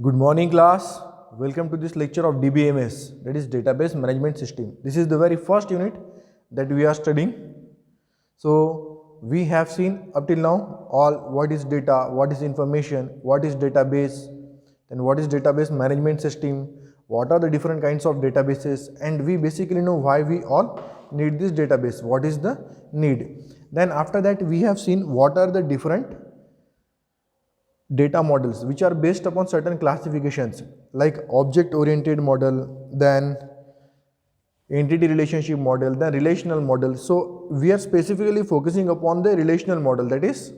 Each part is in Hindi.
Good morning, class. Welcome to this lecture of DBMS, that is Database Management System. This is the very first unit that we are studying. So, we have seen up till now all what is data, what is information, what is database, then what is database management system, what are the different kinds of databases, and we basically know why we all need this database, what is the need. Then after that we have seen what are the different data models which are based upon certain classifications like object oriented model, then entity relationship model, then relational model. So we are specifically focusing upon the relational model, that is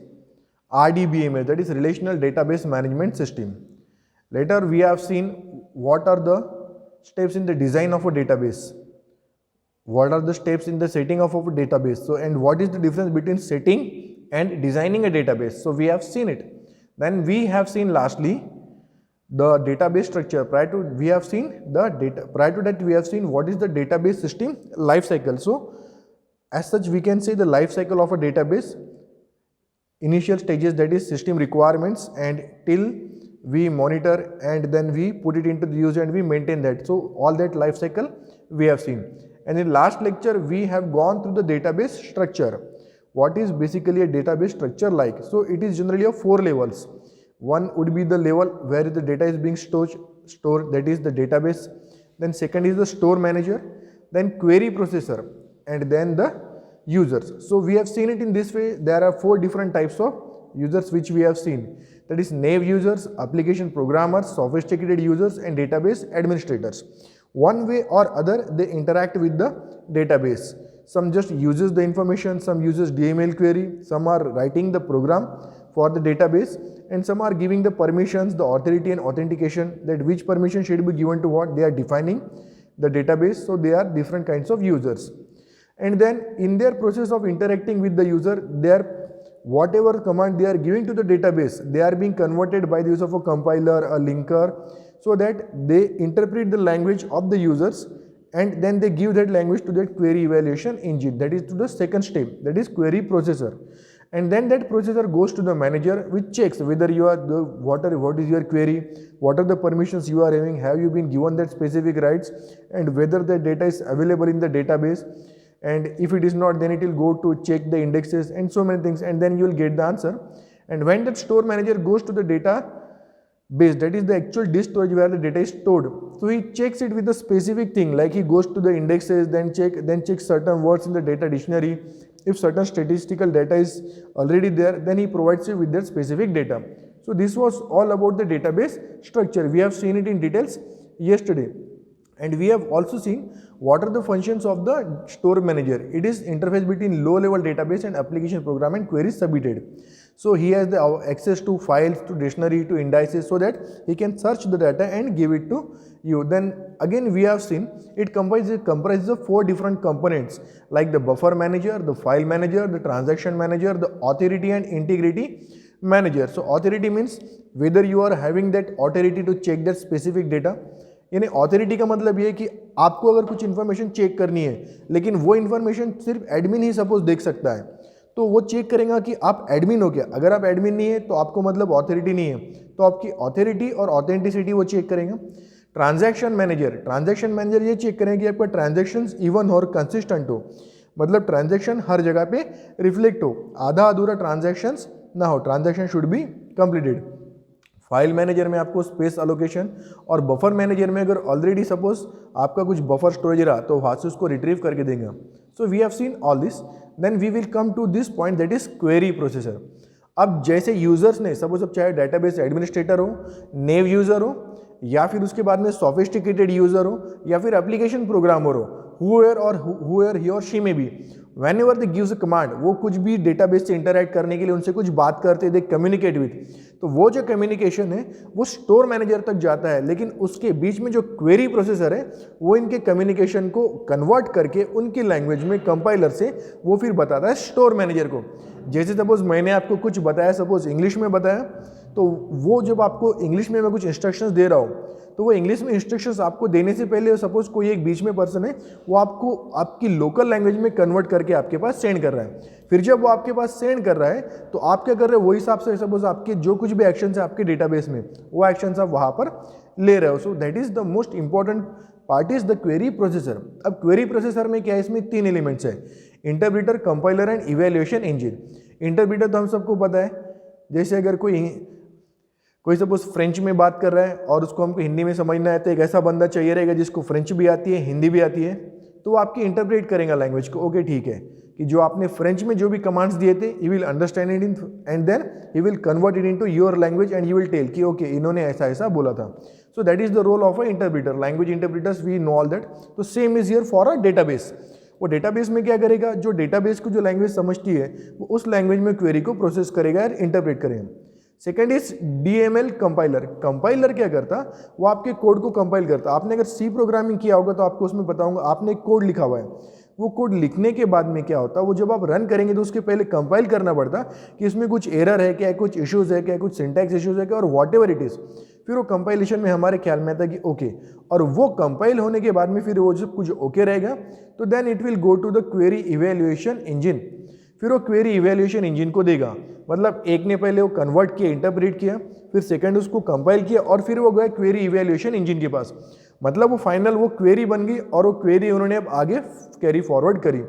RDBMS, that is relational database management system. Later we have seen what are the steps in the design of a database, what are the steps in the setting of a database, so and what is the difference between setting and designing a database. So we have seen it. Then we have seen lastly the database structure. Prior to that we have seen what is the database system life cycle. So as such we can say the life cycle of a database, initial stages, that is system requirements, and till we monitor and then we put it into the user and we maintain that. So all that life cycle we have seen. And in last lecture we have gone through the database structure. What is basically a database structure like? So it is generally of 4 levels. One would be the level where the data is being stored, that is the database. Then second is the store manager, then query processor, and then the users. So we have seen it in this way. There are 4 different types of users which we have seen. That is naive users, application programmers, sophisticated users, and database administrators. One way or other they interact with the database. Some just uses the information, some uses DML query, some are writing the program for the database, and some are giving the permissions, the authority and authentication, that which permission should be given to what. They are defining the database. So they are different kinds of users. And then in their process of interacting with the user, whatever command they are giving to the database, they are being converted by the use of a compiler, a linker, so that they interpret the language of the users and then they give that language to that query evaluation engine, that is to the second step, that is query processor. And then that processor goes to the manager, which checks whether you are what is your query, what are the permissions you are having, have you been given that specific rights, and whether the data is available in the database. And if it is not, then it will go to check the indexes and so many things, and then you will get the answer. And when that store manager goes to the data base, that is the actual disk storage where the data is stored, so he checks it with a specific thing, like he goes to the indexes, then checks certain words in the data dictionary. If certain statistical data is already there, then he provides you with that specific data. So this was all about the database structure. We have seen it in details yesterday. And we have also seen what are the functions of the store manager. It is interface between low level database and application program and queries submitted. So he has the access to files, to dictionary, to indices, so that he can search the data and give it to you. Then again we have seen it comprises of 4 different components, like the buffer manager, the file manager, the transaction manager, the authority and integrity manager. So authority means whether you are having that authority to check that specific data. यानी ऑथोरिटी का मतलब ये है कि आपको अगर कुछ इन्फॉर्मेशन चेक करनी है, लेकिन वो इन्फॉर्मेशन सिर्फ एडमिन ही सपोज देख सकता है, तो वो चेक करेगा कि आप एडमिन हो क्या. अगर आप एडमिन नहीं है तो आपको मतलब ऑथोरिटी नहीं है, तो आपकी ऑथोरिटी और ऑथेंटिसिटी वो चेक करेगा. ट्रांजैक्शन मैनेजर ये चेक करेंगे कि आपका ट्रांजैक्शंस इवन और कंसिस्टेंट हो, मतलब ट्रांजैक्शन हर जगह पे रिफ्लेक्ट हो, आधा अधूरा ट्रांजैक्शंस ना हो, transaction should be completed. File manager में आपको स्पेस अलोकेशन, और बफर मैनेजर में अगर ऑलरेडी सपोज आपका कुछ बफर स्टोरेज रहा तो वहाँ से उसको रिट्रीव करके देंगे. So we have seen all this. Then we will come to this point, that is query processor. अब जैसे यूजर्स ने सपोज, अब चाहे डेटाबेस एडमिनिस्ट्रेटर हो, नेव यूजर हो, या फिर उसके बाद में सोफिस्टिकेटेड यूजर हो, या फिर एप्लीकेशन प्रोग्रामर हो, whoever he or she may be, whenever they gives a command, वो कुछ भी डेटाबेस से इंटरैक्ट करने के लिए उनसे कुछ बात करते, दे कम्युनिकेट विथ, तो वो जो कम्युनिकेशन है वो स्टोर मैनेजर तक जाता है, लेकिन उसके बीच में जो क्वेरी प्रोसेसर है वो इनके कम्युनिकेशन को कन्वर्ट करके उनकी लैंग्वेज में कंपाइलर से वो फिर बताता है स्टोर मैनेजर को. जैसे सपोज मैंने आपको कुछ बताया, सपोज इंग्लिश में बताया, तो वो जब आपको इंग्लिश में मैं कुछ इंस्ट्रक्शंस दे रहा हूँ तो वो इंग्लिश में इंस्ट्रक्शंस आपको देने से पहले सपोज कोई एक बीच में पर्सन है वो आपको आपकी लोकल लैंग्वेज में कन्वर्ट करके आपके पास सेंड कर रहा है। फिर जब वो आपके पास सेंड कर रहा है तो आप क्या कर रहे हो, वही हिसाब से सपोज आपके जो कुछ भी एक्शंस है आपके डेटाबेस में वो एक्शंस आप वहाँ पर ले रहे हो। सो that is the most important part is the query processor. अब क्वेरी प्रोसेसर में क्या है, इसमें 3 एलिमेंट्स है, interpreter, compiler and evaluation engine. Interpreter तो हम सबको पता है, जैसे अगर कोई सपोज फ्रेंच में बात कर रहा है और उसको हमको हिंदी में समझना है तो एक ऐसा बंदा चाहिए रहेगा जिसको फ्रेंच भी आती है, हिंदी भी आती है, तो वो आपकी इंटरप्रेट करेगा लैंग्वेज को। ओके ठीक है, कि जो आपने फ्रेंच में जो भी कमांड्स दिए थे he will understand it in and then he will convert it into your language and you will tell कि ओके इन्होंने ऐसा ऐसा बोला था। So that is the role of a interpreter, language interpreters we know all that. तो same is here for a database. वो डेटाबेस में क्या करेगा, जो डेटाबेस को जो लैंग्वेज समझती है वो उस लैंग्वेज में क्वेरी को प्रोसेस करेगा और इंटरप्रेट करेगा। Second is DML compiler. Compiler क्या करता, वो आपके कोड को कंपाइल करता। आपने अगर C प्रोग्रामिंग किया होगा तो आपको उसमें बताऊंगा, आपने एक कोड लिखा हुआ है, वो कोड लिखने के बाद में क्या होता है, वो जब आप रन करेंगे तो उसके पहले कंपाइल करना पड़ता कि इसमें कुछ एरर है क्या, कुछ इश्यूज है क्या, कुछ सिंटैक्स इश्यूज है क्या, और वॉट एवर इट इज़। फिर वो कंपाइलेशन में हमारे ख्याल में आता कि ओके, और वो कंपाइल होने के बाद में फिर वो जब कुछ ओके रहेगा तो then it will go to the query evaluation engine. फिर वो क्वेरी इवैल्यूएशन इंजन को देगा, मतलब एक ने पहले वो कन्वर्ट किया, इंटरप्रेट किया, फिर सेकंड उसको कंपाइल किया और फिर वो गया क्वेरी इवैल्यूएशन इंजन के पास। मतलब वो फाइनल वो क्वेरी बन गई और वो क्वेरी उन्होंने अब आगे कैरी फॉरवर्ड करी।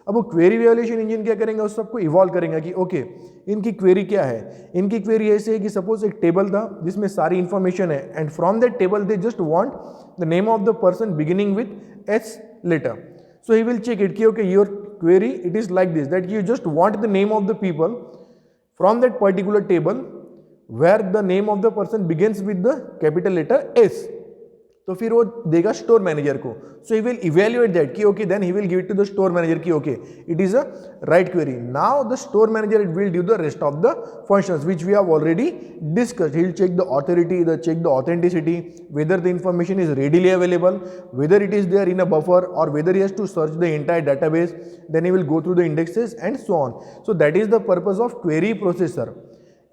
अब वो क्वेरी इवैल्यूएशन इंजन क्या करेंगे, उस सबको इवॉल्व करेंगे कि ओके इनकी क्वेरी क्या है। इनकी क्वेरी ऐसे है कि सपोज एक टेबल था जिसमें सारी इंफॉर्मेशन है and from that table they just want the name of the person beginning with S letter. So he will check it कि okay your query it is like this, that you just want the name of the people from that particular table where the name of the person begins with the capital letter S। तो फिर वो देगा स्टोर मैनेजर को। So he will evaluate that कि okay, then he will give it to the store manager कि okay it is a right query. Now the store manager it will do the rest of the functions which we have already discussed. He will check the authority, the check the authenticity, whether the information is readily available, whether it is there in a buffer, or whether he has to search the entire database. Then he will go through the indexes and so on. So that is the purpose of query processor।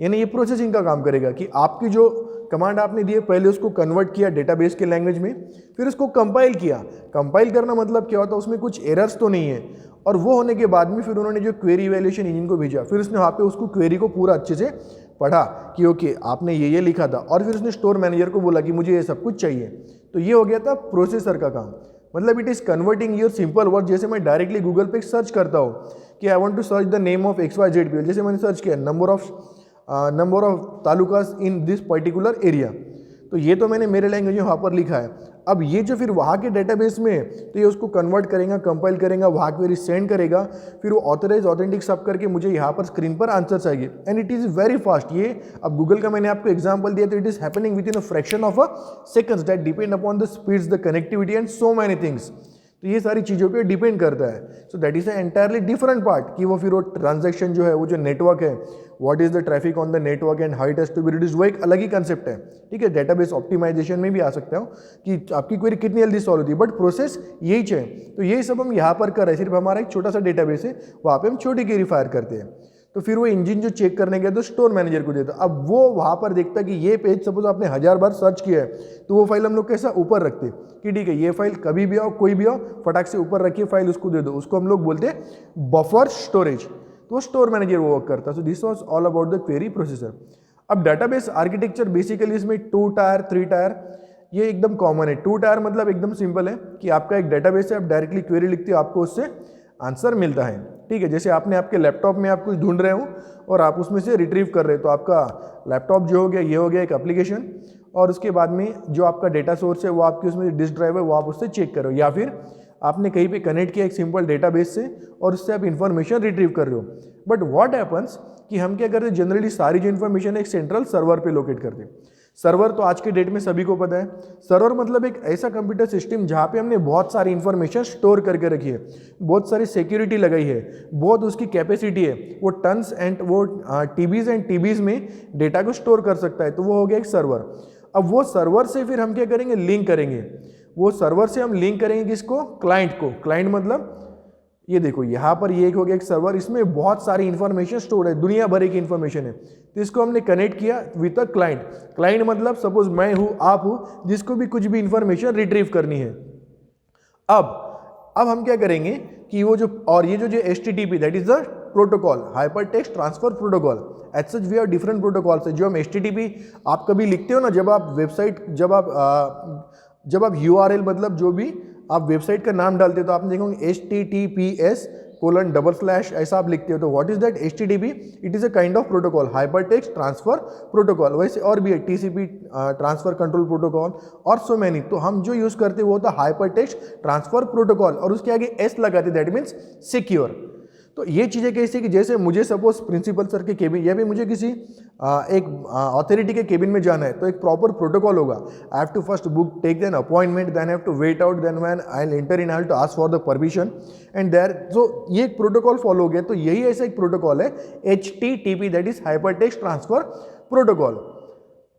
यानी ये प्रोसेसिंग का काम करेगा कि आपकी जो कमांड आपने दिए पहले उसको कन्वर्ट किया डेटाबेस के लैंग्वेज में, फिर उसको कंपाइल किया। कंपाइल करना मतलब क्या होता है, उसमें कुछ एरर्स तो नहीं है, और वो होने के बाद में फिर उन्होंने जो क्वेरी इवैल्यूएशन इंजन को भेजा, फिर उसने वहाँ पे उसको क्वेरी को पूरा अच्छे से पढ़ा कि ओके आपने ये लिखा था, और फिर उसने स्टोर मैनेजर को बोला कि मुझे ये सब कुछ चाहिए। तो ये हो गया था प्रोसेसर का काम। मतलब it is converting your simple word. जैसे मैं डायरेक्टली गूगल पे सर्च करता हूँ कि I want to search the name of XYZ people, जैसे मैंने सर्च किया number of talukas in this particular area, तो ये तो मैंने मेरे लैंग्वेज में वहाँ पर लिखा है। अब ये जो फिर वहाँ के डेटाबेस में तो ये उसको कन्वर्ट करेगा, कंपाइल करेगा, वहाँ क्वेरी सेंड करेगा, फिर वो ऑथराइज ऑथेंटिक सब करके मुझे यहाँ पर स्क्रीन पर आंसर्स आएंगे and it is very fast. ये अब गूगल का मैंने आपको एग्जांपल दिया तो it is happening with in a fraction of a seconds that depend upon the speeds, the connectivity and so many things. तो ये सारी चीज़ों पे डिपेंड करता है। So that is a entirely different part कि वो फिर वो ट्रांजैक्शन जो है, वो जो नेटवर्क है, what is the traffic on the network and how it has to be reduced, वो एक अलग ही कंसेप्ट है। ठीक है, डेटाबेस ऑप्टिमाइजेशन में भी आ सकता हो कि आपकी क्वेरी कितनी जल्दी सॉल्व होती है, बट प्रोसेस यही है। तो यही सब हम यहाँ पर कर रहे हैं, सिर्फ हमारा एक छोटा सा डेटाबेस है, वहाँ पर हम छोटी क्वेरी फायर करते हैं। तो फिर वो इंजन जो चेक करने गया तो स्टोर मैनेजर को देता। अब वो वहाँ पर देखता कि ये पेज सपोज आपने 1000 बार सर्च किया है, तो वो फाइल हम लोग कैसा ऊपर रखते कि ठीक है ये फाइल कभी भी आओ, कोई भी आओ, फटाक से ऊपर रखिए, फाइल उसको दे दो। उसको हम लोग बोलते हैं बफर स्टोरेज। तो वो स्टोर मैनेजर वो वर्क करता। So this was all about the query processor. अब डाटाबेस आर्किटेक्चर बेसिकली इसमें 2 टायर 3 टायर ये एकदम कॉमन है। 2 टायर मतलब एकदम सिंपल है कि आपका एक डाटाबेस है, आप डायरेक्टली क्वेरी लिखते हो, आपको उससे आंसर मिलता है। ठीक है, जैसे आपने आपके लैपटॉप में आप कुछ ढूंढ रहे हो और आप उसमें से रिट्रीव कर रहे हो, तो आपका लैपटॉप जो हो गया ये हो गया एक एप्लीकेशन, और उसके बाद में जो आपका डेटा सोर्स है वो आपके उसमें डिस्क ड्राइव है, वो आप उससे चेक करो, या फिर आपने कहीं पे कनेक्ट किया एक सिंपल डेटाबेस से और उससे आप इन्फॉर्मेशन रिट्रीव कर रहे हो। बट व्हाट हैपन्स कि हम क्या करते हैं, जनरली सारी जो इन्फॉर्मेशन एक सेंट्रल सर्वर पे लोकेट करते हैं। सर्वर तो आज के डेट में सभी को पता है। सर्वर मतलब एक ऐसा कंप्यूटर सिस्टम जहाँ पे हमने बहुत सारी इन्फॉर्मेशन स्टोर करके रखी है, बहुत सारी सिक्योरिटी लगाई है, बहुत उसकी कैपेसिटी है, वो टन्स एंड वो टीबीज में डेटा को स्टोर कर सकता है। तो वो हो गया एक सर्वर। अब वो सर्वर से फिर हम क्या करेंगे, लिंक करेंगे। वो सर्वर से हम लिंक करेंगे किसको, क्लाइंट को। क्लाइंट मतलब ये देखो यहाँ पर ये एक हो गया एक सर्वर, इसमें बहुत सारी इंफॉर्मेशन स्टोर है, दुनिया भर की इंफॉर्मेशन है। तो इसको हमने कनेक्ट किया विद अ क्लाइंट। क्लाइंट मतलब सपोज मैं हूँ, आप हो, जिसको भी कुछ भी इंफॉर्मेशन रिट्रीव करनी है। अब हम क्या करेंगे कि वो जो और ये जो HTTP that is the protocol, hypertext transfer protocol. As such we have different protocols है। जो हम HTTP आप कभी लिखते हो ना, जब आप वेबसाइट जब आप URL मतलब जो भी आप वेबसाइट का नाम डालते हो तो आपने देखोगे HTTPS:// ऐसा आप लिखते हो। तो what is that HTTP? It is a kind of protocol, hypertext transfer protocol. वैसे और भी है TCP ट्रांसफर कंट्रोल प्रोटोकॉल और सो मैनी। तो हम जो यूज करते हैं वो होता है हाइपर टेक्स्ट ट्रांसफर प्रोटोकॉल और उसके आगे S लगाते, दैट मीन्स सिक्योर। तो ये चीज़ें कैसे कि जैसे मुझे सपोज प्रिंसिपल सर के केबिन या फिर मुझे किसी एक अथॉरिटी के केबिन में जाना है तो एक प्रॉपर प्रोटोकॉल होगा। I have to first book take then appointment, then have to wait out, then when I will enter in I have to ask for the permission and there. So ये एक प्रोटोकॉल फॉलो हो गया। तो यही ऐसा एक प्रोटोकॉल है HTTP that is hyper text transfer protocol.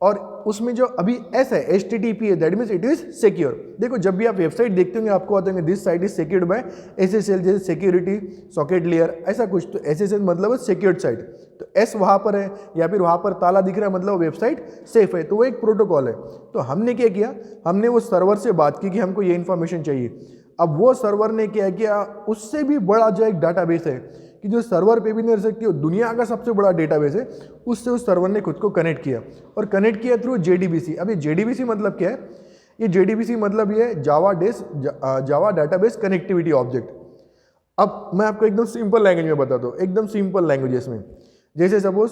और उसमें जो अभी S है HTTP है, that means it is secure. देखो जब भी आप वेबसाइट देखते होंगे आपको आते होंगे this site is secured by SSL, जैसे सिक्योरिटी सॉकेट लेयर ऐसा कुछ। तो SSL मतलब सिक्योर्ड साइट, तो S वहाँ पर है या फिर वहाँ पर ताला दिख रहा है मतलब वेबसाइट सेफ है। तो वो एक प्रोटोकॉल है। तो हमने क्या किया, हमने वो सर्वर से बात की कि हमको ये इन्फॉर्मेशन चाहिए। अब वो सर्वर ने क्या किया, उससे भी बड़ा जो एक डाटाबेस है कि जो सर्वर पे भी नहीं रह सकती, दुनिया का सबसे बड़ा डेटाबेस है, उससे उस सर्वर ने खुद को कनेक्ट किया और कनेक्ट किया थ्रू JDBC। अब ये JDBC मतलब क्या है? ये JDBC मतलब ये जावा डाटाबेस कनेक्टिविटी ऑब्जेक्ट। अब मैं आपको एकदम सिंपल लैंग्वेज में बताता हूँ, एकदम सिंपल लैंग्वेजेस में। जैसे सपोज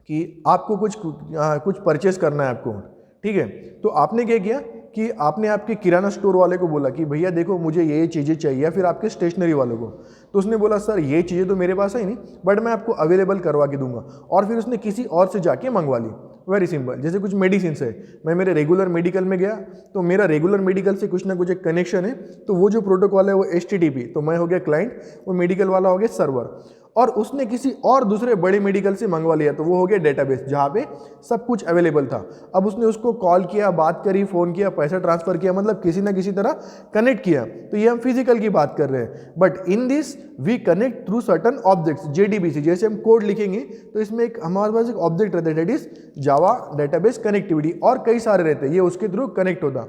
कि आपको कुछ परचेस करना है आपको, ठीक है। तो आपने क्या किया कि आपने आपके किराना स्टोर वाले को बोला कि भैया देखो मुझे ये चीज़ें चाहिए, या फिर आपके स्टेशनरी वालों को। तो उसने बोला सर ये चीज़ें तो मेरे पास है नहीं, बट मैं आपको अवेलेबल करवा के दूंगा। और फिर उसने किसी और से जाके मंगवा ली। Very simple. जैसे कुछ मेडिसिन है, मैं मेरे रेगुलर मेडिकल में गया तो मेरा रेगुलर मेडिकल से कुछ ना कुछ एक कनेक्शन है, तो वो जो प्रोटोकॉल है वो HTTP। तो मैं हो गया क्लाइंट, वो मेडिकल वाला हो गया सर्वर, और उसने किसी और दूसरे बड़े मेडिकल से मंगवा लिया तो वो हो गया डेटाबेस जहाँ पे सब कुछ अवेलेबल था। अब उसने उसको कॉल किया, बात करी, फ़ोन किया, पैसा ट्रांसफ़र किया, मतलब किसी ना किसी तरह कनेक्ट किया। तो ये हम फिजिकल की बात कर रहे हैं। But in this we connect through certain objects JDBC। जैसे हम कोड लिखेंगे तो इसमें एक हमारे पास एक ऑब्जेक्ट रहता है that is Java database connectivity, और कई सारे रहते हैं, ये उसके थ्रू कनेक्ट होता।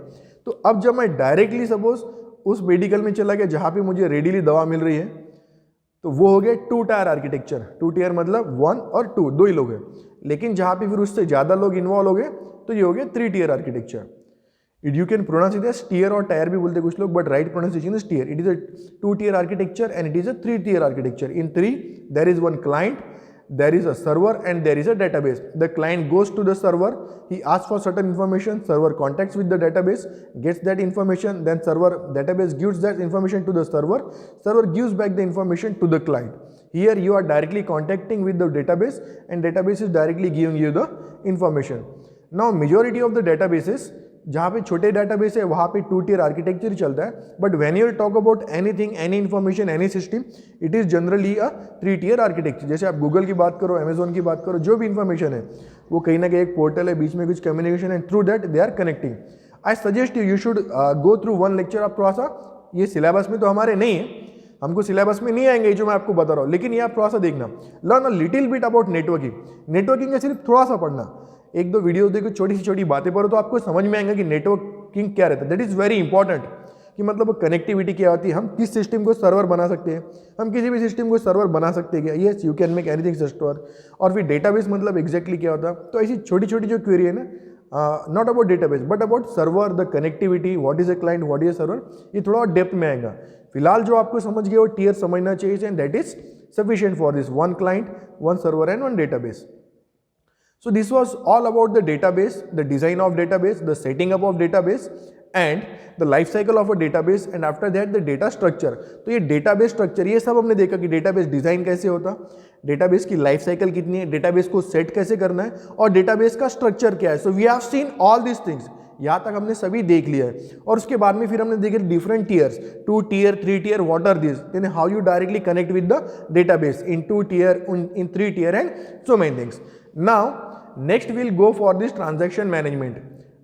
तो अब जब मैं डायरेक्टली सपोज उस मेडिकल में चला गया जहाँ पे मुझे रेडीली दवा मिल रही है, तो वो हो गया 2 टायर आर्किटेक्चर। 2 टायर मतलब 1 और 2, दो ही लोग हैं। लेकिन जहाँ पे फिर उससे ज़्यादा लोग इन्वॉल्व हो गए तो ये हो गया 3 tyre architecture. It you can pronounce it as tier और टायर भी बोलते कुछ लोग, but right pronunciation is tier. It is a 2 tyre architecture and it is a 3 tyre architecture. In 3 there is one client, there is a server and there is a database. The client goes to the server, he asks for certain information, server contacts with the database, gets that information, then database gives that information to the server gives back the information to the client. Here you are directly contacting with the database and database is directly giving you the information. Now majority of the databases जहाँ पे छोटे डाटाबेस है वहाँ पे 2 टायर आर्किटेक्चर चलता है, but when you talk about anything, any information, any system, it is generally a 3 tyre architecture. जैसे आप गूगल की बात करो, अमेजोन की बात करो, जो भी इन्फॉर्मेशन है वो कहीं ना कहीं एक पोर्टल है, बीच में कुछ कम्युनिकेशन है, through that they are connecting. I suggest you should go through one lecture. आप थोड़ा सा, ये सिलेबस में तो हमारे नहीं है, हमको सिलेबस में नहीं आएंगे जो मैं आपको बता रहा हूँ, लेकिन ये आप थोड़ा सा देखना, learn a little bit about networking. Networking का सिर्फ थोड़ा सा पढ़ना, 1-2 वीडियो देखो, छोटी सी छोटी बातें पढ़ो तो आपको समझ में आएगा कि नेटवर्किंग क्या रहता है। दैट इज़ वेरी इंपॉर्टेंट कि मतलब कनेक्टिविटी क्या होती है, हम किस सिस्टम को सर्वर बना सकते हैं, हम किसी भी सिस्टम को सर्वर बना सकते हैं क्या? Yes, you can make anything server. और फिर डेटाबेस मतलब एग्जैक्टली क्या होता है। तो ऐसी छोटी छोटी जो क्वेरी है ना, not about database but about server, the connectivity, what is a client, what is a server, ये थोड़ा डेप्थ में आएगा। फिलहाल जो आपको समझ गया वो टीयर समझना चाहिए, and that is sufficient for this, 1 client, 1 server and 1 database. So this was all about the database, the design of database, the setting up of database and the life cycle of a database, and after that the data structure. तो ये database structure, ये सब हमने देखा कि database design कैसे होता, database की life cycle कितनी है, database को set कैसे करना है, और database का structure क्या है. So we have seen all these things. यहाँ तक हमने सभी देख लिया है, और उसके बाद में फिर हमने देखे different tiers, 2 tier, 3 tier, what are this, then how you directly connect with the database in 2 tier, in 3 tier and so many things. Now next will go for this transaction management.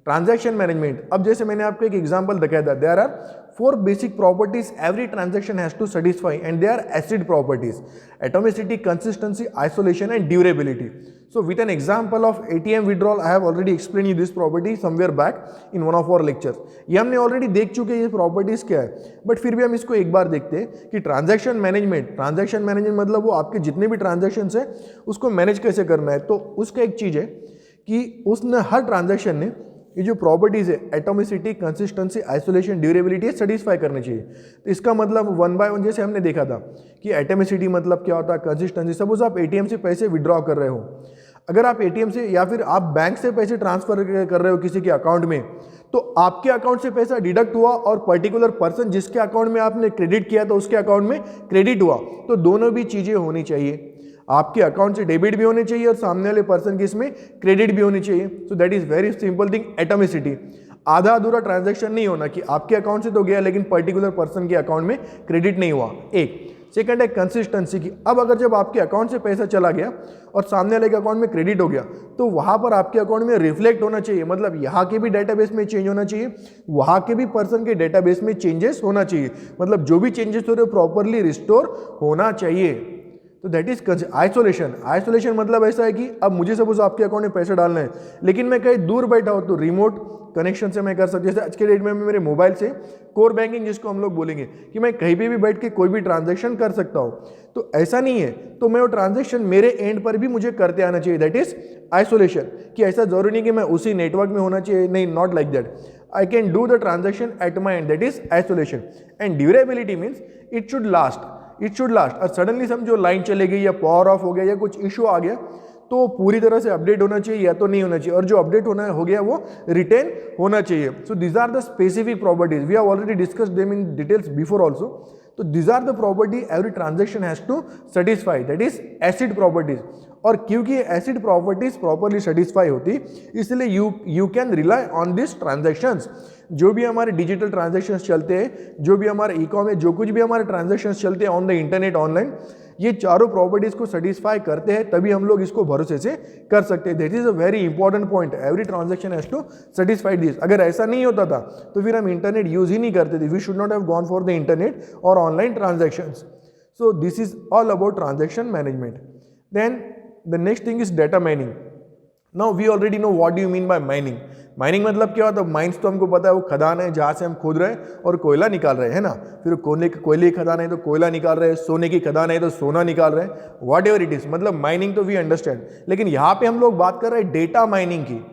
Transaction management, अब जैसे मैंने आपको एक एग्जांपल दिखाया था, there are 4 basic properties every transaction has to satisfy and they are acid properties: atomicity, consistency, isolation and durability. So with an example of ATM withdrawal, I have already explained you this property somewhere back in one of our lectures. ये हमने ऑलरेडी देख चुके हैं ये प्रॉपर्टीज क्या है, बट फिर भी हम इसको एक बार देखते हैं कि ट्रांजैक्शन मैनेजमेंट मतलब वो आपके जितने भी ट्रांजैक्शंस है उसको मैनेज कैसे करना है. तो उसका एक चीज़ है कि उसने हर ट्रांजैक्शन ने ये जो प्रॉपर्टीज है atomicity, consistency, isolation, durability satisfy करनी चाहिए. तो इसका मतलब 1 बाय 1 जैसे हमने देखा था कि एटोमिसिटी मतलब क्या होता है, कंसिस्टेंसी. सपोज आप एटीएम से पैसे विड्रॉ कर रहे हो, अगर आप एटीएम से या फिर आप बैंक से पैसे ट्रांसफर कर रहे हो किसी के अकाउंट में, तो आपके अकाउंट से पैसा डिडक्ट हुआ और पर्टिकुलर पर्सन जिसके अकाउंट में आपने क्रेडिट किया तो उसके अकाउंट में क्रेडिट हुआ. तो दोनों भी चीज़ें होनी चाहिए, आपके अकाउंट से डेबिट भी होने चाहिए और सामने वाले पर्सन की इसमें क्रेडिट भी होनी चाहिए. सो that is very simple thing, atomicity. आधा अधूरा ट्रांजैक्शन नहीं होना कि आपके अकाउंट से तो गया लेकिन पर्टिकुलर पर्सन के अकाउंट में क्रेडिट नहीं हुआ. एक सेकंड है कंसिस्टेंसी की. अब अगर जब आपके अकाउंट से पैसा चला गया और सामने वाले के अकाउंट में क्रेडिट हो गया तो वहां पर आपके अकाउंट में रिफ्लेक्ट होना चाहिए, मतलब यहाँ के भी डेटाबेस में चेंज होना चाहिए, वहां के भी पर्सन के डेटाबेस में चेंजेस होना चाहिए, मतलब जो भी चेंजेस हो रहे हो प्रॉपरली रिस्टोर होना चाहिए. तो दैट इज आइसोलेशन. आइसोलेशन मतलब ऐसा है कि अब मुझे सपोज आपके अकाउंट में पैसे डालना है लेकिन मैं कहीं दूर बैठा हूं तो रिमोट कनेक्शन से मैं कर सकता हूं. जैसे आज के डेट में मैं मेरे मोबाइल से कोर बैंकिंग जिसको हम लोग बोलेंगे कि मैं कहीं पे भी बैठ के कोई भी ट्रांजैक्शन कर सकता हूं. तो ऐसा नहीं है, तो मैं वो ट्रांजैक्शन मेरे एंड पर भी मुझे करते आना चाहिए. That is isolation. कि ऐसा जरूरी नहीं कि मैं उसी नेटवर्क में होना चाहिए, नहीं, not like that. I can do the transaction at my and. That is isolation. And durability means it should last. और सडनली समझो लाइन चले गई या पावर ऑफ हो गया या कुछ इशू आ गया तो पूरी तरह से अपडेट होना चाहिए या तो नहीं होना चाहिए, और जो अपडेट होना हो गया वो रिटेन होना चाहिए. So these are the specific properties, we have already discussed them in details before also. तो these are the property every transaction has to satisfy, that is ACID properties. और क्योंकि एसिड प्रॉपर्टीज प्रॉपरली सेटिस्फाई होती इसलिए you can rely on this transactions. जो भी हमारे डिजिटल ट्रांजैक्शंस चलते हैं, जो भी हमारे ई कॉमर्स, जो कुछ भी हमारे ट्रांजैक्शंस चलते हैं ऑन द इंटरनेट ऑनलाइन, ये चारों प्रॉपर्टीज को सेटिस्फाई करते हैं तभी हम लोग इसको भरोसे से कर सकते हैं. That is a very important point. Every transaction has to satisfy this. अगर ऐसा नहीं होता था तो फिर हम इंटरनेट यूज ही नहीं करते थे. We should not have gone for the internet और online transactions. So this is all about transaction management. Then the next thing is data mining. Now we already know what do you mean by mining. Mining मतलब क्या होता है? माइंस तो हमको पता है वो खदान है जहाँ से हम खोद रहे हैं और कोयला निकाल रहे हैं, है ना. फिर कोयले की खदान है तो कोयला निकाल रहे हैं, सोने की खदान है तो सोना निकाल रहे हैं, वॉट एवर इट इज. मतलब माइनिंग तो वी अंडरस्टैंड, लेकिन यहाँ पे हम लोग बात कर रहे हैं डेटा माइनिंग की.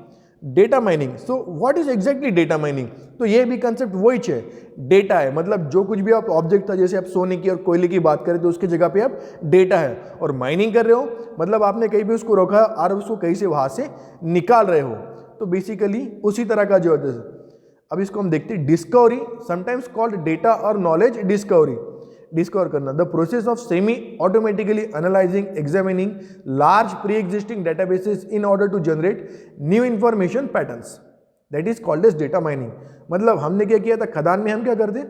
Data mining. So what is exactly data mining? तो ये भी कंसेप्ट वही है, डेटा है. मतलब जो कुछ भी आप ऑब्जेक्ट था, जैसे आप सोने की और कोयले की बात करें तो उसकी जगह पे आप डेटा है, और माइनिंग कर रहे हो मतलब आपने कहीं भी उसको रखा और उसको कहीं से वहां से निकाल रहे हो. तो बेसिकली उसी तरह का जो होता है. अब इसको हम देखते हैं डिस्कवरी, समटाइम्स कॉल्ड डेटा और नॉलेज डिस्कवरी. डिस्कवर करना, the process of semi automatically analysing, examining large pre existing databases in order to generate new information patterns. That is called as data mining. मतलब हमने क्या किया था, खदान में हम क्या करते,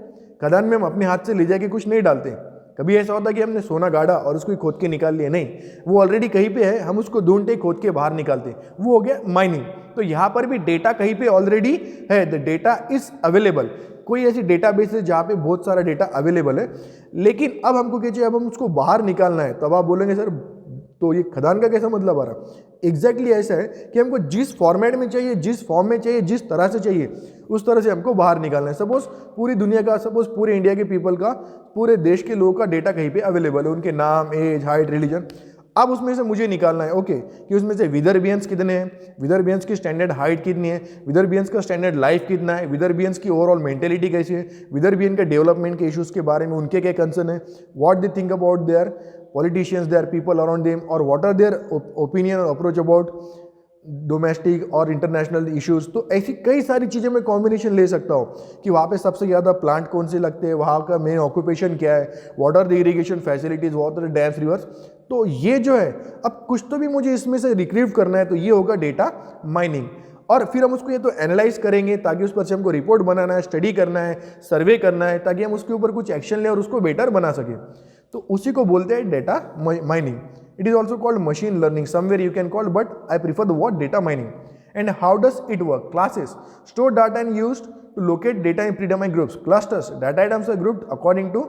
खदान में हम अपने हाथ से ले जाके कुछ नहीं डालते. कभी ऐसा होता कि हमने सोना गाड़ा और उसको खोद के निकाल लिया, नहीं, वो ऑलरेडी कहीं पे है, हम उसको ढूंढते खोद के बाहर निकालते, वो हो गया माइनिंग. तो यहाँ पर भी डेटा कहीं पे ऑलरेडी है, द डेटा इज अवेलेबल. कोई ऐसी डेटाबेस है जहाँ पे बहुत सारा डेटा अवेलेबल है, लेकिन अब हमको क्या चाहिए, अब हम उसको बाहर निकालना है. तब आप बोलेंगे सर तो ये खदान का कैसा मतलब आ रहा? एग्जैक्टली ऐसा है कि हमको जिस फॉर्मेट में चाहिए, जिस फॉर्म में चाहिए, जिस तरह से चाहिए, उस तरह से हमको बाहर निकालना है. सपोज पूरी दुनिया का, सपोज पूरे इंडिया के पीपल का, पूरे देश के लोगों का डेटा कहीं पे अवेलेबल है, उनके नाम, एज, हाइट, रिलीजन. अब उसमें से मुझे निकालना है, ओके, कि उसमें से विदर्भियंस कितने हैं, विदर्भियंस की स्टैंडर्ड हाइट कितनी है, विदर्भियंस का स्टैंडर्ड लाइफ कितना है, विदर्भियंस की ओवरऑल मेंटेलिटी कैसी है, विदर्भियन के डेवलपमेंट के इश्यूज के बारे में उनके क्या कंसर्न है, what they think about their politicians, their people around them, और व्हाट आर देयर ओपिनियन और अप्रोच अबाउट डोमेस्टिक और इंटरनेशनल इश्यूज. तो ऐसी कई सारी चीज़ें मैं कॉम्बिनेशन ले सकता हूँ कि वहाँ पे सबसे ज़्यादा प्लांट कौन से लगते हैं, वहाँ का मेन ऑक्यूपेशन क्या है, what are the irrigation facilities, what are the dams, rivers. तो ये जो है, अब कुछ तो भी मुझे इसमें से रिट्रीव करना है, तो ये होगा डेटा माइनिंग. और फिर हम उसको ये तो एनालाइज करेंगे ताकि उस पर से हमको रिपोर्ट बनाना है, स्टडी करना है, सर्वे करना है, ताकि हम उसके ऊपर कुछ एक्शन लें और उसको बेटर बना सकें. तो उसी को बोलते हैं data mining. It is also called machine learning. Somewhere you can call, but I prefer the word data mining. And how does it work? Classes store data and used to locate data in predetermined groups. Clusters, data items are grouped according to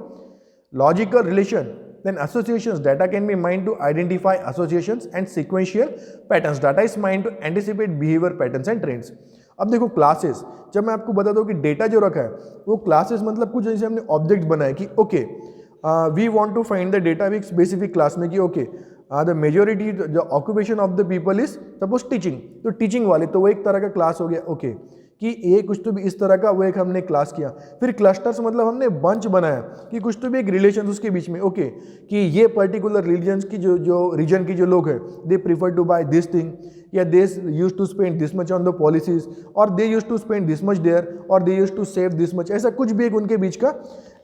logical relation. Then associations, data can be mined to identify associations and sequential patterns. Data is mined to anticipate behavior patterns and trends. अब देखो क्लासेस, जब मैं आपको बता दूं कि डेटा जो रखा है वो क्लासेस मतलब कुछ जैसे हमने ऑब्जेक्ट बनाए कि okay we want to find the data एक स्पेसिफिक क्लास में कि okay the majority the occupation of the people is suppose teaching, तो टीचिंग वाले तो वो एक तरह का क्लास हो गया ओके कि ये कुछ तो भी इस तरह का वो एक हमने क्लास किया। फिर क्लस्टर्स मतलब हमने बंच बनाया कि कुछ तो भी एक रिलेशन उसके बीच में ओके कि ये पर्टिकुलर रिलीजन्स की जो रीजन की जो लोग हैं they prefer to buy this thing या they use to spend this much on the policies और they use to spend this much there और they use to save this much, ऐसा कुछ भी एक उनके बीच का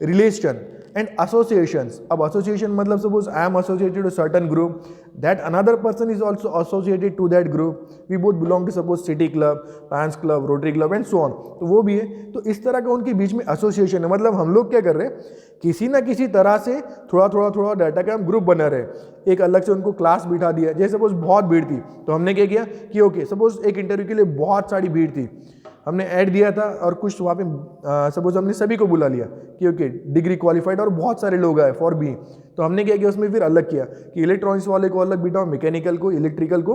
रिलेशन। एंड एसोसिएशंस, अब एसोसिएशन मतलब suppose I am associated to certain group that another person is also associated to that group, we both belong to suppose city club, Lions club, rotary club and so on, तो वो भी है। तो इस तरह का उनके बीच में एसोसिएशन है, मतलब हम लोग क्या कर रहे हैं किसी ना किसी तरह से थोड़ा डाटा का हम ग्रुप बना रहे हैं, एक अलग से उनको क्लास बिठा दिया। जैसे सपोज बहुत भीड़ थी तो हमने क्या किया कि ओके सपोज एक इंटरव्यू के लिए बहुत सारी भीड़ थी, हमने ऐड दिया था और कुछ वहाँ पे सपोज हमने सभी को बुला लिया कि ओके डिग्री क्वालिफाइड और बहुत सारे लोग आए फॉर बी, तो हमने क्या किया उसमें फिर अलग किया कि इलेक्ट्रॉनिक्स वाले को अलग बिठाओ, मैकेनिकल को, इलेक्ट्रिकल को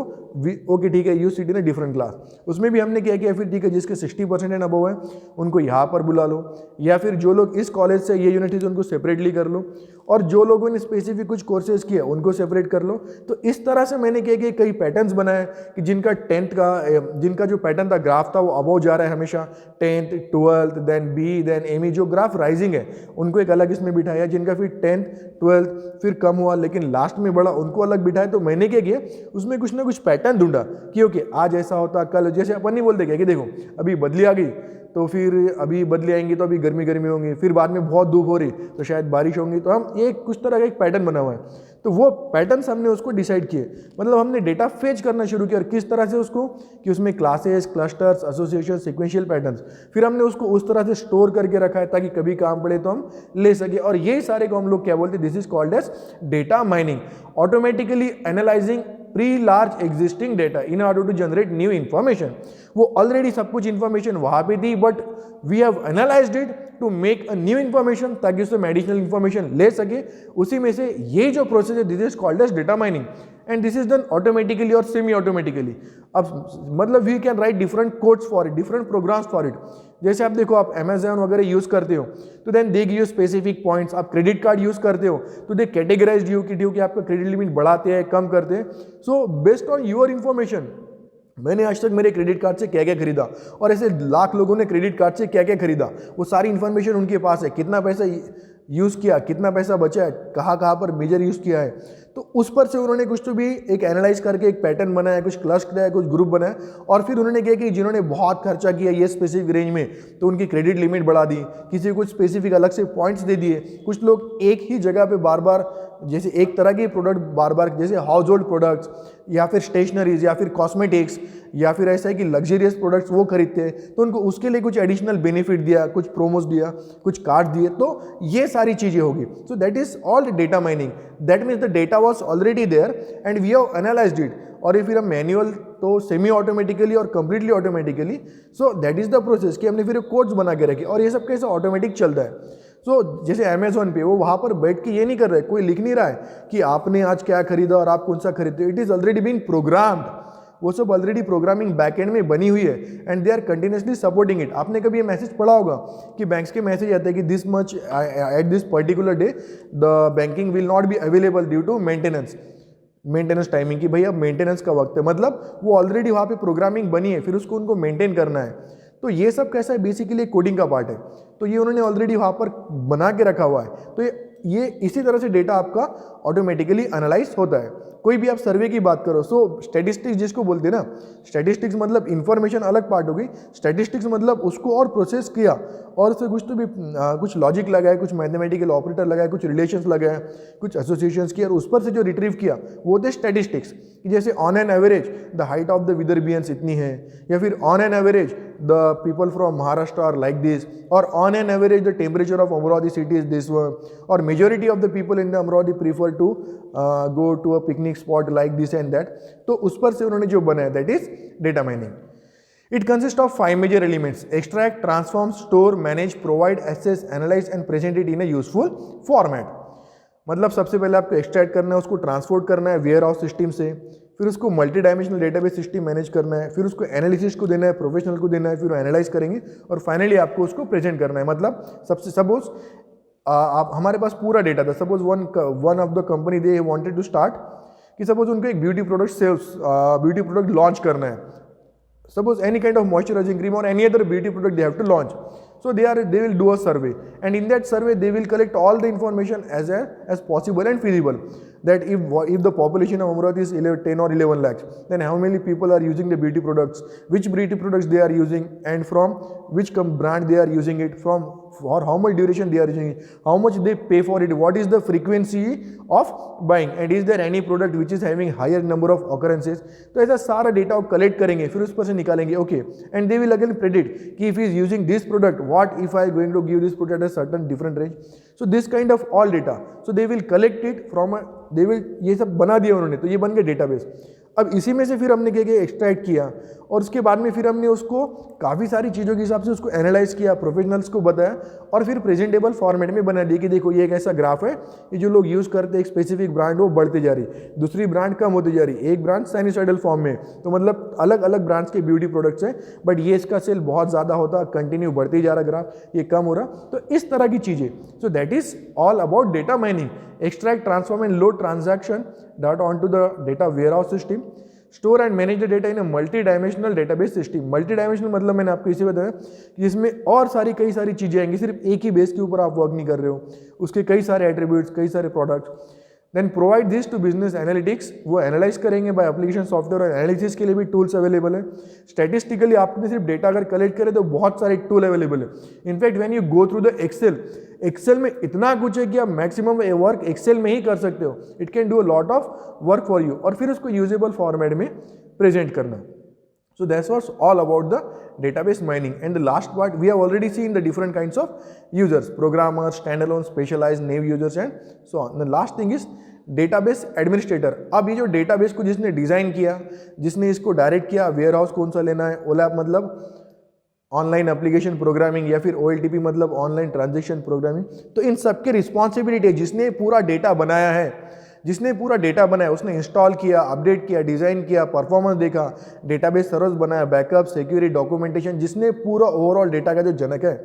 ओके ठीक है यूज सिटी ने डिफरेंट क्लास। उसमें भी हमने क्या किया फिर ठीक है जिसके 60% एंड अबव है उनको यहाँ पर बुला लो, या फिर जो लोग इस कॉलेज से ये यूनिट है उनको सेपरेटली कर लो, और जो लोगों ने स्पेसिफिक कुछ कोर्सेज किए उनको सेपरेट कर लो। तो इस तरह से मैंने क्या किया कई पैटर्न्स बनाए कि जिनका 10th का जिनका जो पैटर्न था ग्राफ था वो अबव जा रहा है हमेशा, 10th 12th then B then ME, जो ग्राफ राइजिंग है उनको एक अलग इसमें बिठाया, जिनका फिर 10th 12th फिर कम हुआ लेकिन लास्ट में बढ़ा उनको अलग बिठाया। तो मैंने क्या किया उसमें कुछ ना कुछ पैटर्न ढूंढा कि ओके आज ऐसा होता कल, जैसे अपन नहीं बोलते क्या कि देखो अभी बदली आ गई तो फिर अभी बदली आएंगी तो अभी गर्मी होंगी, फिर बाद में बहुत धूप हो रही तो शायद बारिश होंगी, तो हम एक कुछ तरह का एक पैटर्न बना हुआ है, तो वो पैटर्न्स हमने उसको डिसाइड किए, मतलब हमने डेटा फेच करना शुरू किया और किस तरह से उसको कि उसमें classes, clusters, association, sequential patterns, फिर हमने उसको उस तरह से स्टोर करके रखा है ताकि कभी काम पड़े तो हम ले सके। और ये सारे को हम लोग क्या बोलते हैं, this is called as data mining, automatically analysing pre large existing data in order to generate new information. वो ऑलरेडी सब कुछ इन्फॉर्मेशन वहां पे थी but we have analysed it to make a new information ताकि उससे हम एडिशनल इन्फॉर्मेशन ले सके। उसी में से ये जो प्रोसेस है this is called as data mining and this is done automatically और सेमी ऑटोमेटिकली। अब मतलब we can write different codes for it, different programs for it. जैसे आप देखो आप अमेजन वगैरह यूज करते हो तो then they give you specific points, आप क्रेडिट कार्ड यूज करते हो तो दे कैटेगराइज यू कि आपका क्रेडिट लिमिट बढ़ाते हैं कम करते हैं। So based on your information मैंने आज तक मेरे क्रेडिट कार्ड से क्या क्या खरीदा और ऐसे लाख लोगों ने क्रेडिट कार्ड से क्या क्या खरीदा, वो सारी इन्फॉर्मेशन उनके पास है, कितना पैसा यूज़ किया, कितना पैसा बचा है, कहाँ पर मेजर यूज़ किया है, तो उस पर से उन्होंने कुछ तो भी एक एनालाइज करके एक पैटर्न बनाया, कुछ क्लस्टर किया, कुछ ग्रुप बनाया और फिर उन्होंने क्या कि जिन्होंने बहुत खर्चा किया ये स्पेसिफिक रेंज में तो उनकी क्रेडिट लिमिट बढ़ा दी, किसी को कुछ स्पेसिफिक अलग से पॉइंट्स दे दिए। कुछ लोग एक ही जगह पे बार बार जैसे एक तरह के प्रोडक्ट बार बार जैसे हाउस होल्ड प्रोडक्ट्स या फिर स्टेशनरीज या फिर कॉस्मेटिक्स या फिर ऐसा है कि लग्जरियस प्रोडक्ट्स वो खरीदते हैं तो उनको उसके लिए कुछ एडिशनल बेनिफिट दिया, कुछ प्रोमोस दिया, कुछ कार्ड दिए, तो ये सारी चीज़ें होगी। So that is all data mining, that means the data was already there and we have analysed it. और फिर हम मैनुअल तो सेमी ऑटोमेटिकली और completely automatically, so that is the process कि हमने फिर कोड्स बना के रखे और ये सब कैसे ऑटोमेटिक चलता है। सो जैसे अमेजोन पे वो वहाँ पर बैठ के ये नहीं कर रहे, कोई लिख नहीं रहा है कि आपने आज क्या खरीदा और आप कौन सा खरीदते हो, it is already being programmed, वो सब ऑलरेडी प्रोग्रामिंग बैकएंड में बनी हुई है and they are continuously supporting it. आपने कभी ये मैसेज पढ़ा होगा कि बैंक्स के मैसेज आते हैं कि this much at this particular day the banking will not be available due to maintenance timing, कि भाई अब मेंटेनेंस का वक्त है, मतलब वो ऑलरेडी वहाँ पे प्रोग्रामिंग बनी है, फिर उसको उनको मेंटेन करना है। तो ये सब कैसा है, बेसिकली कोडिंग का पार्ट है, तो ये उन्होंने ऑलरेडी वहाँ पर बना के रखा हुआ है। तो ये इसी तरह से डेटा आपका ऑटोमेटिकली एनालाइज होता है। कोई भी आप सर्वे की बात करो, सो स्टैटिस्टिक्स जिसको बोलते हैं ना, स्टैटिस्टिक्स मतलब इन्फॉर्मेशन अलग पार्ट हो गई, स्टैटिस्टिक्स मतलब उसको और प्रोसेस किया और उससे कुछ तो भी कुछ लॉजिक लगाया, कुछ मैथमेटिकल ऑपरेटर लगाया, कुछ रिलेशंस लगाया, कुछ एसोसिएशंस किया और उस पर से जो रिट्रीव किया वो थे स्टैटिस्टिक्स। कि जैसे on an average the height of the Vidarbhians इतनी है, या फिर on an average the people from Maharashtra are like this, और on an average the temperature of Amravati city is this one, और majority of the people in the Amravati prefer to go to a picnic spot like this and that. तो उस पर से उन्होंने जो बनाया that is data mining. It consists of 5 major elements: extract, transform, store, manage, provide, assess, analyze and present it in a useful format. मतलब सबसे पहले आपको एक्सट्रैक्ट करना है, उसको ट्रांसपोर्ट करना है वेयर हाउस सिस्टम से, फिर उसको multi dimensional database system manage करना है, फिर उसको एनालिसिस को देना है, प्रोफेशनल को देना है, फिर वो एनालाइज करेंगे और फाइनली आपको उसको प्रेजेंट करना है. मतलब सबसे सपोज आप हमारे पास पूरा डेटा था. Suppose one of the company they wanted to start कि सपोज उनको एक ब्यूटी प्रोडक्ट लॉन्च करना है. Suppose any kind of moisturizing cream or any other beauty product they have to launch. So they will do a survey, and in that survey they will collect all the information as possible and feasible. That if the population of Amravati is 10 or 11 lakhs, then how many people are using the beauty products, which beauty products they are using, and from which brand they are using it, for how much duration they are using it, how much they pay for it, what is the frequency of buying, and is there any product which is having higher number of occurrences. तो ऐसा सारा डेटा आप कलेक्ट करेंगे, फिर उस पर से निकालेंगे. Okay, and they will again predict कि if is using this product, what if I going to give this product at certain different range. So this kind of all data, so they will collect it from ये सब बना दिया उन्होंने, तो ये बन गया डेटाबेस. अब इसी में से फिर हमने क्या किया, एक्सट्रैक्ट किया और उसके बाद में फिर हमने उसको काफ़ी सारी चीज़ों के हिसाब से उसको एनालाइज किया, प्रोफेशनल्स को बताया और फिर प्रेजेंटेबल फॉर्मेट में बना दिया कि देखो ये एक ऐसा ग्राफ है, ये जो लोग यूज़ करते हैं एक स्पेसिफिक ब्रांड वो बढ़ती जा रही, दूसरी ब्रांड कम होती जा रही, एक ब्रांड साइनोसाइडल फॉर्म में, तो मतलब अलग अलग ब्रांड्स के ब्यूटी प्रोडक्ट्स हैं, बट ये इसका सेल बहुत ज़्यादा होता, कंटिन्यू बढ़ती जा रहा ग्राफ, ये कम हो रहा. तो इस तरह की चीज़ें. So that is all about data mining. Extract, transform and load transaction data on to the data warehouse system. Store and manage the data in a multi dimensional database system. Multi dimensional मतलब मैंने आपको इसी बताया कि इसमें और कई सारी चीज़ें आएंगी, सिर्फ एक ही बेस के ऊपर आप वर्क नहीं कर रहे हो, उसके कई सारे एट्रीब्यूट्स, कई सारे products. Then provide this to business analytics, वो एनालाइज करेंगे बाय एप्लीकेशन सॉफ्टवेयर और एनालिसिस के लिए भी टूल्स अवेलेबल है. स्टैटिस्टिकली आपने सिर्फ डेटा अगर कलेक्ट करें तो बहुत सारे टूल अवेलेबल है. In fact when you go through the excel में इतना कुछ है कि आप मैक्सिमम वर्क एक्सेल में ही कर सकते हो. It can do a lot of work for you और फिर उसको यूजेबल फॉर्मेट में प्रेजेंट करना. So that's what's all about the database mining. And the last part, we have already seen the different kinds of users: programmers, standalone, specialized, naive users and so on. The last thing is database administrator. अब ये जो डेटाबेस को जिसने डिज़ाइन किया, जिसने इसको डायरेक्ट किया, वेयर हाउस कौन सा लेना है, OLAP मतलब ऑनलाइन एप्लीकेशन प्रोग्रामिंग या फिर OLTP मतलब ऑनलाइन ट्रांजेक्शन प्रोग्रामिंग, तो इन सबकी रिस्पॉन्सिबिलिटी है. जिसने पूरा डेटा बनाया है, उसने इंस्टॉल किया, अपडेट किया, डिज़ाइन किया, परफॉर्मेंस देखा, डेटाबेस सर्वर्स बनाया, बैकअप, सिक्योरिटी, डॉक्यूमेंटेशन, जिसने पूरा ओवरऑल डेटा का जो जनक है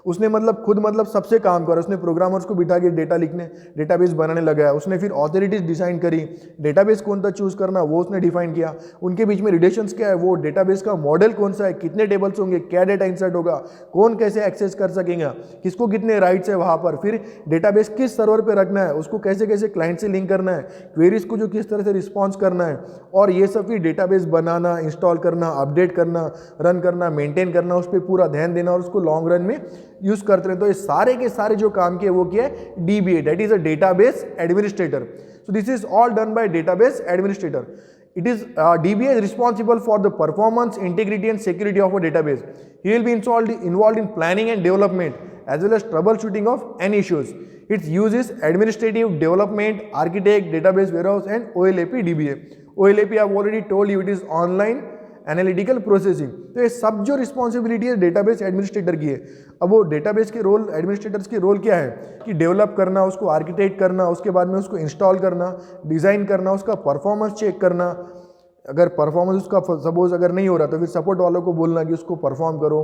उसने खुद सबसे काम करा. उसने प्रोग्रामर्स को बिठा के डेटा लिखने, डेटाबेस बनाने लगा. उसने फिर ऑथोरिटीज डिसाइन करी, डेटाबेस कौन सा चूज करना वो उसने डिफाइन किया, उनके बीच में रिलेशंस क्या है, वो डेटाबेस का मॉडल कौन सा है, कितने टेबल्स होंगे, क्या डेटा इंसर्ट होगा, कौन कैसे एक्सेस कर सकेगा, किसको कितने राइट्स है वहाँ पर, फिर डेटाबेस किस सर्वर पर रखना है, उसको कैसे कैसे क्लाइंट से लिंक करना है, क्वेरीज को जो किस तरह से रिस्पॉन्स करना है, और ये सब फिर डेटाबेस बनाना, इंस्टॉल करना, अपडेट करना, रन करना, मेंटेन करना, उस पर पूरा ध्यान देना और उसको लॉन्ग रन में यूज करते रहे. तो ये सारे के सारे जो काम किए वो क्या है, DBA, that is a database administrator. So this is all done by database administrator. It is DBA is responsible for the performance, integrity and security of a database. He will be involved in planning and development as well as troubleshooting of any issues. Its use is administrative, development, architect, database warehouse and OLAP DBA. OLAP I have already told you, it is online analytical processing. तो ये सब जो रिस्पॉन्सिबिलिटी है डेटाबेस एडमिनिस्ट्रेटर की है. अब वो डेटाबेस के रोल, एडमिनिस्ट्रेटर्स के रोल क्या है कि डेवलप करना, उसको आर्किटेक्ट करना, उसके बाद में उसको इंस्टॉल करना, डिज़ाइन करना, उसका परफॉर्मेंस चेक करना. अगर परफॉर्मेंस उसका सपोज अगर नहीं हो रहा तो फिर सपोर्ट वालों को बोलना कि उसको परफॉर्म करो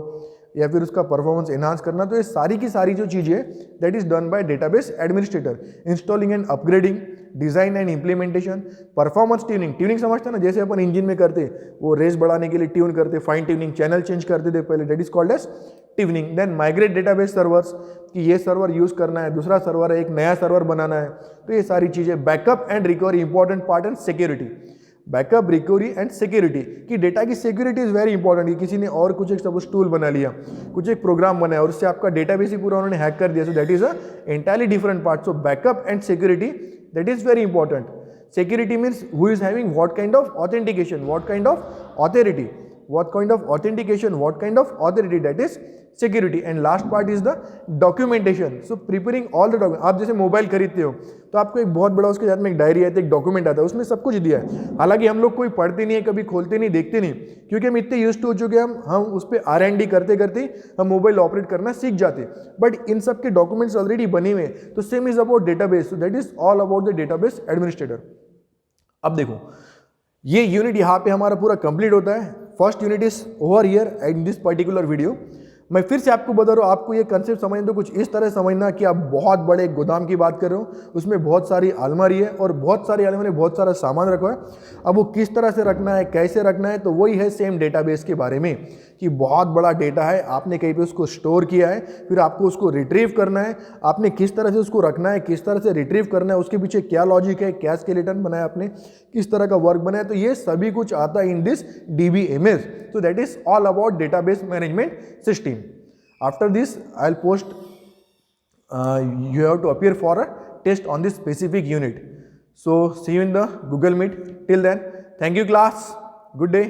या फिर उसका परफॉर्मेंस एनहांस करना. तो ये सारी की सारी जो चीज़ें that is done by database administrator. Installing and upgrading, design and implementation, performance tuning समझते हैं ना, जैसे अपन इंजन में करते वो रेस बढ़ाने के लिए ट्यून करते, फाइन ट्यूनिंग, चैनल चेंज करते थे पहले, that is called as tuning. Then migrate database servers, कि ये सर्वर यूज़ करना है, दूसरा सर्वर है, एक नया सर्वर बनाना है. तो ये सारी चीज़ें. Backup and recovery, important part and security. Backup, recovery and security, कि डेटा की सिक्योरिटी इज वेरी इंपॉर्टेंट. कि किसी ने और कुछ एक सपोज टूल बना लिया, कुछ एक प्रोग्राम बनाया और उससे आपका डेटाबेस ही पूरा उन्होंने हैक कर दिया. सो that is a entirely different part. So backup and security, that is very important. Security means who is having what kind of authentication, what kind of authority. what kind of authentication, what kind of authority, that is security, and last part is the documentation. So preparing all the document. आप जैसे मोबाइल खरीदते हो तो आपको एक बहुत बड़ा उसके साथ में एक डायरी आता है, एक डॉक्यूमेंट आता है, उसमें सब कुछ दिया है। हालांकि हम लोग कोई पढ़ते नहीं है, कभी खोलते नहीं, देखते नहीं, क्योंकि हम इतने यूज्ड हो चुके हैं, हम उस पर R&D करते करते हम मोबाइल ऑपरेट करना सीख जाते। बट इन सब के डॉक्यूमेंट्स ऑलरेडी बने हुए हैं। तो same is about database, so that is all about the database administrator. अब देखो ये यूनिट यहाँ पे हमारा पूरा कंप्लीट होता है। First unit is over here in this particular video. मैं फिर से आपको बता रहा हूँ, आपको ये कंसेप्ट समझना तो कुछ इस तरह समझना कि आप बहुत बड़े गोदाम की बात कर रहे हो, उसमें बहुत सारी अलमारी है और बहुत सारी अलमारी में बहुत सारा सामान रखा है। अब वो किस तरह से रखना है, कैसे रखना है, तो वही है सेम डेटाबेस के बारे में कि बहुत बड़ा डेटा है, आपने कहीं पे उसको स्टोर किया है, फिर आपको उसको रिट्रीव करना है, आपने किस तरह से उसको रखना है, किस तरह से रिट्रीव करना है, उसके पीछे क्या लॉजिक है, क्या स्केलेटन बनाया आपने, किस तरह का वर्क बनाया, तो ये सभी कुछ आता है in this DBMS। So that is all about database management system. After this, I'll post. You have to appear for a test on this specific unit. So see you in the Google Meet. Till then, thank you class. Good day.